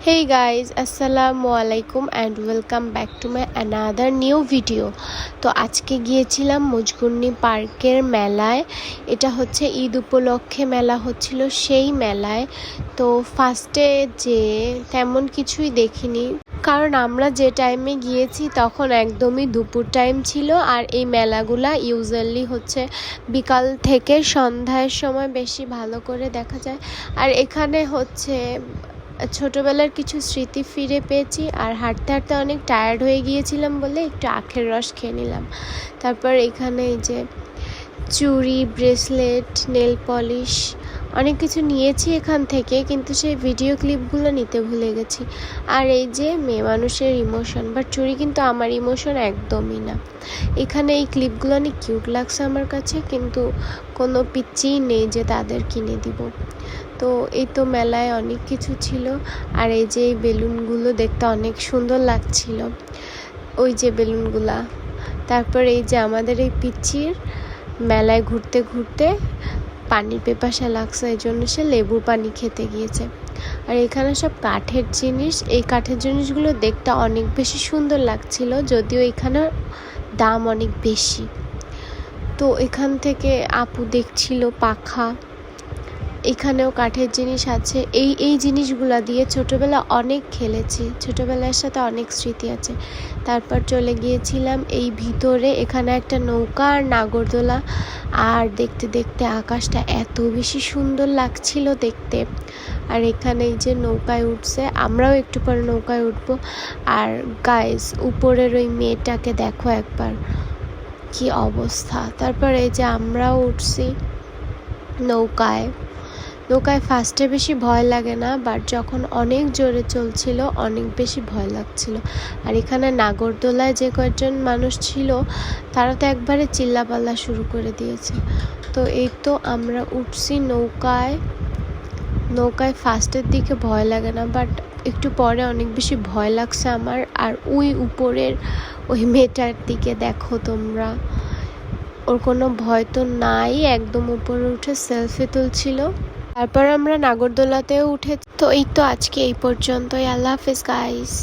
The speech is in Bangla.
Hey guys, assalamu alaikum and welcome back to my another new video. তো আজকে গিয়েছিলাম মুজগুন্নি পার্কের মেলায়। এটা হচ্ছে ঈদ উপলক্ষে মেলা হচ্ছিল, সেই মেলায়। তো ফার্স্টে যে তেমন কিছুই দেখিনি, কারণ আমরা যে টাইমে গিয়েছি তখন একদমই দুপুর টাইম ছিল। আর এই মেলাগুলা ইউজুয়ালি হচ্ছে বিকাল থেকে সন্ধ্যার সময় বেশি ভালো করে দেখা যায়। আর এখানে হচ্ছে ছোটবেলার কিছু স্মৃতি ফিরে পেয়েছি। আর হাঁটতে হাঁটতে অনেক টায়ার্ড হয়ে গিয়েছিলাম বলে একটু আখের রস খেয়ে নিলাম। তারপর এখানে এই যে চুড়ি, ব্রেসলেট, নেল পলিশ অনেক কিছু নিয়েছি এখান থেকে, কিন্তু সেই ভিডিও ক্লিপগুলো নিতে ভুলে গেছি। আর এই যে মেয়ে মানুষের ইমোশন, বাট চুড়ি কিন্তু আমার ইমোশন একদমই না। এখানে এই ক্লিপগুলো অনেক কিউট লাগছে আমার কাছে, কিন্তু কোনো পিচ্চিই নেই যে তাদের কিনে দিব। তো এই তো মেলায় অনেক কিছু ছিল। আর এই যে এই বেলুনগুলো দেখতে অনেক সুন্দর লাগছিল, ওই যে বেলুনগুলা। তারপর এই যে আমাদের এই পিচ্চির মেলায় ঘুরতে ঘুরতে পানির পিপাসা লাগছে, এই জন্য সে লেবুর পানি খেতে গিয়েছে। আর এখানে সব কাঠের জিনিস, এই কাঠের জিনিসগুলো দেখতে অনেক বেশি সুন্দর লাগছিল, যদিও এখানে দাম অনেক বেশি। তো এখান থেকে আপু দেখছিল পাখা, এখানেও কাঠের জিনিস আছে। এই জিনিসগুলা দিয়ে ছোটোবেলা অনেক খেলেছি, ছোটোবেলার সাথে অনেক স্মৃতি আছে। তারপর চলে গিয়েছিলাম এই ভিতরে, এখানে একটা নৌকা আর নাগরদোলা। আর দেখতে দেখতে আকাশটা এত বেশি সুন্দর লাগছিল দেখতে। আর এখানে এই যে নৌকায় উঠছে, আমরাও একটু পরে নৌকায় উঠবো। আর গাইস, উপরের ওই মেয়েটাকে দেখো একবার, কি অবস্থা। তারপর এই যে আমরাও উঠছি নৌকায়। ফার্স্টে বেশি ভয় লাগে না, বাট যখন অনেক জোরে চলছিল অনেক বেশি ভয় লাগছিল। আর এখানে নাগরদোলায় যে কয়েকজন মানুষ ছিল তারা তো একবারে চিল্লাপাল্লা শুরু করে দিয়েছে। তো এই তো আমরা উঠছি নৌকায় ফার্স্টের দিকে ভয় লাগে না, বাট একটু পরে অনেক বেশি ভয় লাগছে আমার। আর ওই উপরের ওই মেয়েটার দিকে দেখো তোমরা, ওর কোনো ভয় তো নাই, একদম উপরে উঠে সেলফি তুলছিল। তারপর আমরা নাগরদোলাতেও উঠে। তো এই তো আজকে এই পর্যন্তই। আল্লাহ হাফেজ গাইস।